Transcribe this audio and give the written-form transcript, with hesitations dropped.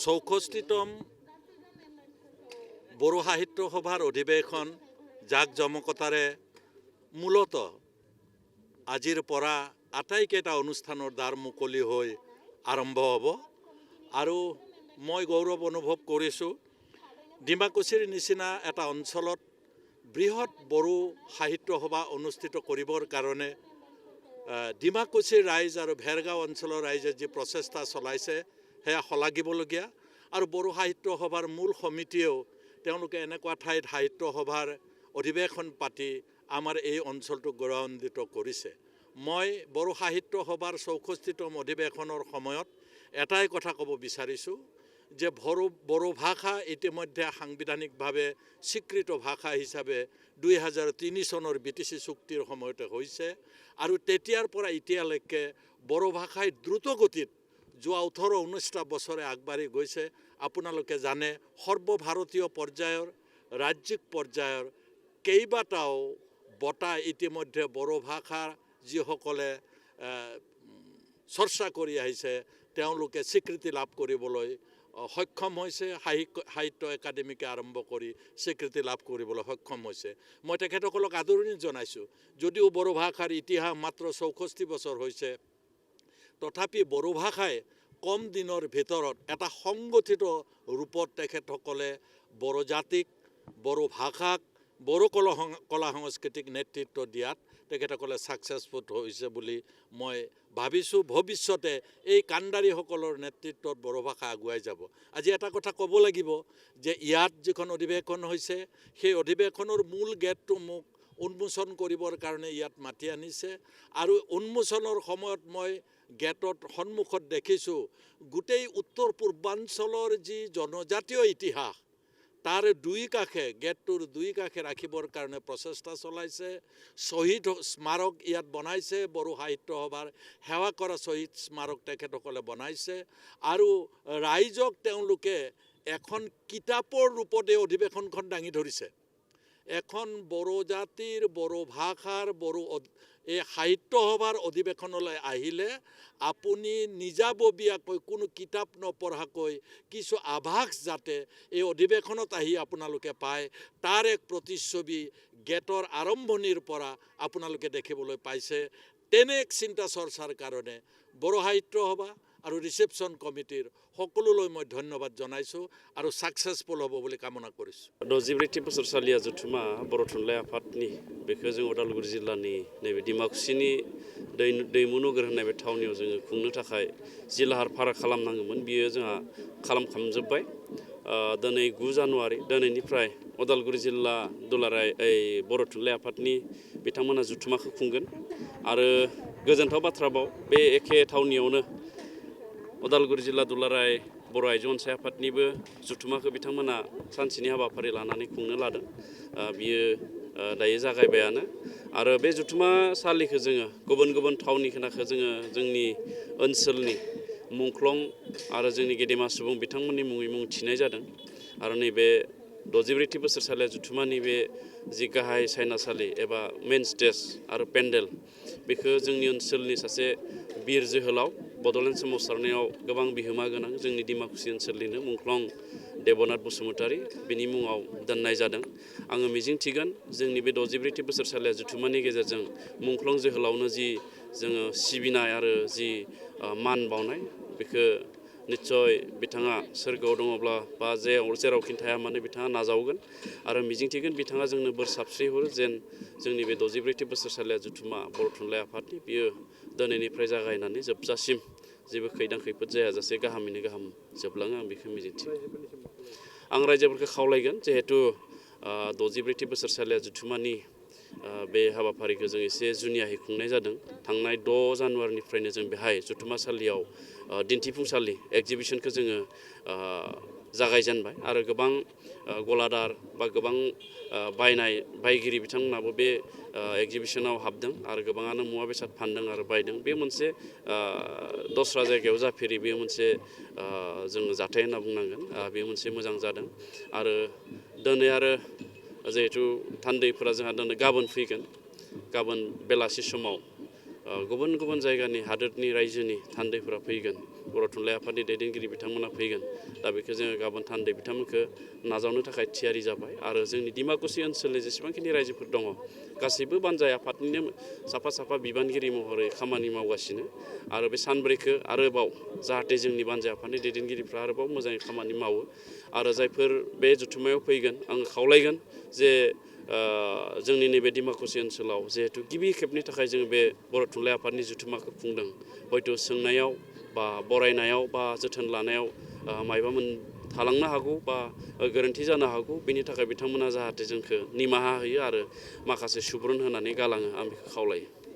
64তম বড়ো সাহিত্য সভাৰ অধিৱেশন জাক-জমকতাৰে মূলত আজিৰ পৰা আটাইকেইটা অনুষ্ঠানৰ দ্বাৰ মুকলি হৈ আৰম্ভ হ'ব আৰু মই গৌৰৱ অনুভৱ কৰিছোঁ ডিমাকুছিৰ নিচিনা এটা অঞ্চলত বৃহৎ বড়ো সাহিত্য সভা অনুষ্ঠিত কৰিবৰ কাৰণে ডিমাকুছিৰ ৰাইজ আৰু ভেৰগাঁও অঞ্চলৰ ৰাইজে যি প্ৰচেষ্টা চলাইছে সেয়া শলাগিবলগীয়া আৰু বড়ো সাহিত্য সভাৰ মূল সমিতিয়েও তেওঁলোকে এনেকুৱা ঠাইত সাহিত্য সভাৰ অধিৱেশন পাতি আমাৰ এই অঞ্চলটোক গৌৰৱান্বিত কৰিছে। মই বড়ো সাহিত্য সভাৰ 64তম অধিৱেশনৰ সময়ত এটাই কথা ক'ব বিচাৰিছোঁ যে বড়ো ভাষা ইতিমধ্যে সাংবিধানিকভাৱে স্বীকৃত ভাষা হিচাপে 2003 চনৰ BTC চুক্তিৰ সময়তে হৈছে আৰু তেতিয়াৰ পৰা এতিয়ালৈকে বড়ো ভাষাই দ্ৰুতগতিত যোৱা 18-19টা বছৰে আগবাঢ়ি গৈছে। আপোনালোকে জানে সৰ্বভাৰতীয় পৰ্যায়ৰ ৰাজ্যিক পৰ্যায়ৰ কেইবাটাও বঁটা ইতিমধ্যে বড়ো ভাষা যিসকলে চৰ্চা কৰি আহিছে তেওঁলোকে স্বীকৃতি লাভ কৰিবলৈ সক্ষম হৈছে। সাহিত্য একাডেমিকে আৰম্ভ কৰি স্বীকৃতি লাভ কৰিবলৈ সক্ষম হৈছে। মই তেখেতসকলক আদৰণি জনাইছোঁ। যদিও বড়ো ভাষাৰ ইতিহাস মাত্ৰ 64 বছৰ হৈছে তথাপি বড়ো ভাষাই কম দিনৰ ভিতৰত এটা সংগঠিত ৰূপত তেখেতসকলে বড়ো জাতিক বড়ো ভাষাক বড়ো কলা সংস্কৃতিক নেতৃত্ব দিয়াত তেখেতসকলে ছাকচেছফুল হৈছে বুলি মই ভাবিছোঁ। ভৱিষ্যতে এই কাণ্ডাৰীসকলৰ নেতৃত্বত বড়ো ভাষা আগুৱাই যাব। আজি এটা কথা ক'ব লাগিব যে ইয়াত যিখন অধিৱেশন হৈছে সেই অধিৱেশনৰ মূল গেটটো মোক উন্মোচন কৰিবৰ কাৰণে ইয়াত মাতি আনিছে আৰু উন্মোচনৰ সময়ত মই গেটত সন্মুখত দেখিছোঁ গোটেই উত্তৰ পূৰ্বাঞ্চলৰ যি জনজাতীয় ইতিহাস তাৰ গেটটোৰ দুই কাষে ৰাখিবৰ কাৰণে প্ৰচেষ্টা চলাইছে। শ্বহীদ স্মাৰক ইয়াত বনাইছে। বড়ো সাহিত্য সভাৰ সেৱা কৰা শ্বহীদ স্মাৰক তেখেতসকলে বনাইছে আৰু ৰাইজক তেওঁলোকে এখন কিতাপৰ ৰূপতে অধিৱেশনখন দাঙি ধৰিছে। এখন বড়ো জাতিৰ বড়ো ভাষাৰ বড়ো এই সাহিত্য সভাৰ অধিৱেশনলৈ আহিলে আপুনি নিজাববীয়াকৈ কোনো কিতাপ নপঢ়াকৈ কিছু আভাস যাতে এই অধিৱেশনত আহি আপোনালোকে পায় তাৰ এক প্ৰতিচ্ছবি গেটৰ আৰম্ভণিৰ পৰা আপোনালোকে দেখিবলৈ পাইছে। তেনে এক চিন্তা চৰ্চাৰ কাৰণে বড়ো সাহিত্য সভা আৰু ৰিচেপশ্যন কমিটিৰ সকলোলৈ মই ধন্যবাদ জনাইছোঁ আৰু ছাকচেছফুল হ'ব বুলি কামনা কৰিছোঁ। 64 बोसोरसालिया जथुमा बर' थुनलाइ आफादनि बेखौ जों उदालगुरि जिल्लानि नैबे डिमाकुसिनि दैमु नोगोर होननाय बे थावनियाव जोङो खुंनो थाखाय जि लाहार फाहार खालामनांगौमोन बियो जोंहा खालामखांजोब्बाय। दिनै 9 जानुवारि दिनैनिफ्राय उदालगुरि जिल्ला दुलाराय बर' थुनलाइ आफादनि बिथांमोना जथुमाखौ खुंगोन आरो गोजोनथाव बाथ्राबाव बे एखे थावनियावनो उदालगुरि जिल्ला दुलाराय बर' आइजो अनसाय आफादनिबो जथुमाखौ बिथांमोना सानसेनि हाबाफारि लानानै खुंनो लादों। बियो दायो जागायबायानो आरो बे जथुमासालिखौ जोङो गुबुन गुबुन थावनि खोनाखौ जोङो जोंनि ओनसोलनि मुंख्लं आरो जोंनि गेदेमा सुबुं बिथांमोननि मुङै मुं थिनाय जादों आरो नैबे 64 बोसोरसालिया जथुमानि बे जि गाहाय सायनासालि एबा मेन स्टेज आरो पेन्डेल बेखौ जोंनि ओनसोलनि सासे बिर जोहोलाव बड'लेण्ड सोमावसारनायाव गोबां बिहोमा गोनां जोंनि डिमाकुसि ओनसोलनिनो मुंख्लं देबनाथ बसुमतारी बिनि मुङाव दोननाय जादों। आङो मिजिंथिगोन जोंनि बे 64 बोसोरसालिया जथुमानि गेजेरजों मुंख्लं जोहोलावनो जि जोङो सिबिनाय आरो जि मान बावनाय बेखौ निस्सय बिथाङा सोरगोआव दङब्ला बा जेरावखि थाया मानो बिथाङा नाजावगोन आरो मिजिंथिगोन बिथाङा जोंनो बोर साबस्रिहरो जेन जोंनि बे 64 बोसोरसालिया जथुमा बर' थुनलाइ आफादनि बियो दिनैनिफ्राय जागायनानै जोबजासिम जेबो खैदां खैफोद जायाजासे गाहामैनो गाहाम जोबलाङो आं बेखौ मिजिंथियो। आं रायजोफोरखौ खावलायगोन जिहेतु 64 बोसोरसालिया जथुमानि बे हाबाफारिखौ जों एसे जुनियायै खुंनाय जादों। थांनाय 6 जानुवारिनिफ्रायनो जों बेहाय जथुमासालियाव दिन्थिफुंसालि एक्जिबिसनखौ जोङो जागायजेनबाय आरो गोबां गलादार बा गोबां बायगिरि बिथांमोनाबो बे एक्जिबिसनाव हाबदों आरो गोबाङानो मुवा बेसाद फानदों आरो बायदों। बे मोनसे दस्रा जायगायाव जाफेरि बे मोनसे जोङो जाथाय होनना बुंनांगोन। बे मोनसे मोजां जादों आरो दिनै आरो जिहेतु थान्दैफोरा जोंहा दिनै गाबोन फैगोन। गाबोन बेलासि समाव गुबुन गुबुन जायगानि हादोरनि रायजोनि थान्दैफोरा फैगोन बर' थुनलाइ आफादनि दैदेनगिरि बिथांमोना फैगोन दा बेखौ जोङो गाबोन थान्दै बिथांमोनखौ नाजावनो थाखाय थियारि जाबाय आरो जोंनि डिमाकुसि ओनसोलनि जेसेबांखिनि रायजोफोर दङ गासैबो बानजाय आफादनिनो साफा साफा बिबानगिरि महरै खामानि मावगासिनो आरो बे सानब्रैखौ आरोबाव जाहाथे जोंनि बानजाय आफादनि दैदेनगिरिफ्रा आरोबाव मोजाङै खामानि मावो आरो जायफोर बे जथुम्मायाव फैगोन आं खावलायगोन जे जोंनि नैबे डिमाकुसि ओनसोलाव जिहेतु गिबि खेबनि थाखाय जोङो बे बर' थुनलाइ आफादनि जथुम्माखौ खुंदों हयथ' सोंनायाव बा बरायनायाव बा जोथोन लानायाव मायबा थालांनो हागौ बा गोरोन्थि जानो हागौ बेनि थाखाय बिथांमोना जाहाथे जोंखौ निमाहा होयो आरो माखासे सुबुरुन होनानै गालाङो आं बेखौ खावलायो